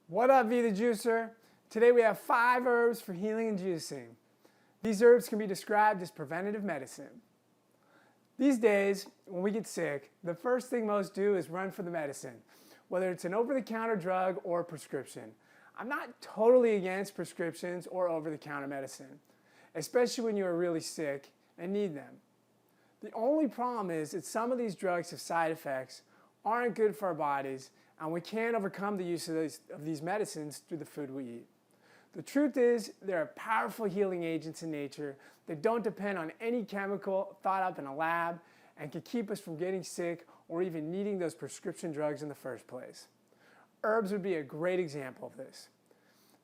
What up, Vida Juicer? Today we have 5 herbs for healing and juicing. These herbs can be described as preventative medicine. These days, when we get sick, the first thing most do is run for the medicine, whether it's an over-the-counter drug or a prescription. I'm not totally against prescriptions or over-the-counter medicine, especially when you are really sick and need them. The only problem is that some of these drugs have side effects, aren't good for our bodies, and we can't overcome the use of these medicines through the food we eat. The truth is, there are powerful healing agents in nature that don't depend on any chemical thought up in a lab and can keep us from getting sick or even needing those prescription drugs in the first place. Herbs would be a great example of this.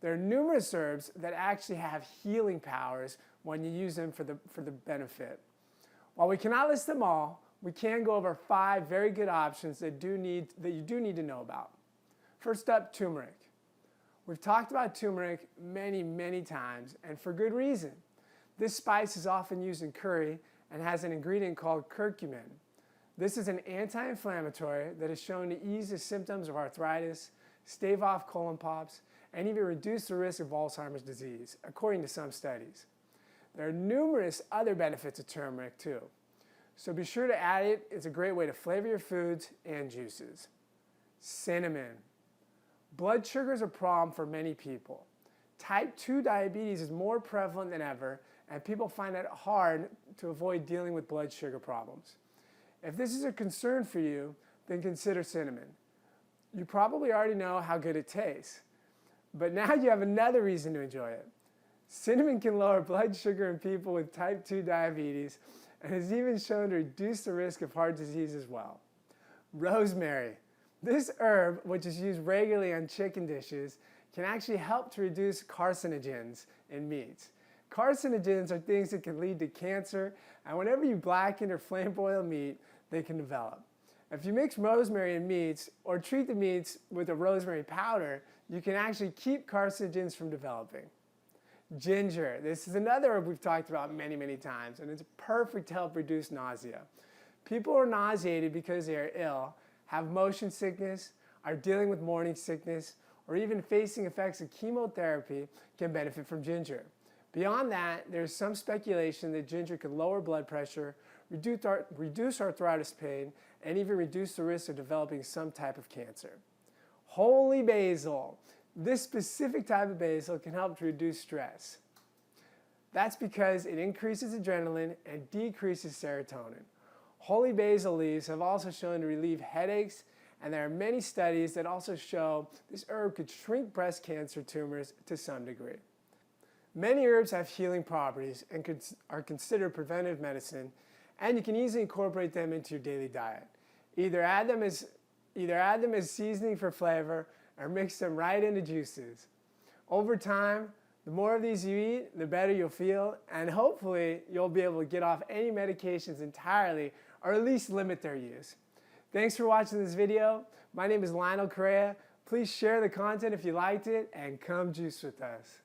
There are numerous herbs that actually have healing powers when you use them for the benefit. While we cannot list them all, we can go over 5 very good options that you do need to know about. First up, turmeric. We've talked about turmeric many times, and for good reason. This spice is often used in curry and has an ingredient called curcumin. This is an anti-inflammatory that is shown to ease the symptoms of arthritis, stave off colon pops, and even reduce the risk of Alzheimer's disease, according to some studies. There are numerous other benefits of turmeric too. So be sure to add it. It's a great way to flavor your foods and juices. Cinnamon. Blood sugar is a problem for many people. Type 2 diabetes is more prevalent than ever, and people find it hard to avoid dealing with blood sugar problems. If this is a concern for you, then consider cinnamon. You probably already know how good it tastes, but now you have another reason to enjoy it. Cinnamon can lower blood sugar in people with type 2 diabetes and is even shown to reduce the risk of heart disease as well. Rosemary. This herb, which is used regularly on chicken dishes, can actually help to reduce carcinogens in meats. Carcinogens are things that can lead to cancer, and whenever you blacken or flame broil meat, they can develop. If you mix rosemary in meats or treat the meats with a rosemary powder, you can actually keep carcinogens from developing. Ginger. This is another herb we've talked about many times, and it's perfect to help reduce nausea. People who are nauseated because they are ill, have motion sickness, are dealing with morning sickness, or even facing effects of chemotherapy can benefit from ginger. Beyond that, there's some speculation that ginger can lower blood pressure, reduce arthritis pain, and even reduce the risk of developing some type of cancer. Holy basil. This specific type of basil can help to reduce stress. That's because it increases adrenaline and decreases serotonin. Holy basil leaves have also shown to relieve headaches, and there are many studies that also show this herb could shrink breast cancer tumors to some degree. Many herbs have healing properties and are considered preventive medicine, and you can easily incorporate them into your daily diet. Either add them as seasoning for flavor or mix them right into juices. Over time, the more of these you eat, the better you'll feel, and hopefully you'll be able to get off any medications entirely or at least limit their use. Thanks for watching this video. My name is Lionel Correa. Please share the content if you liked it and come juice with us.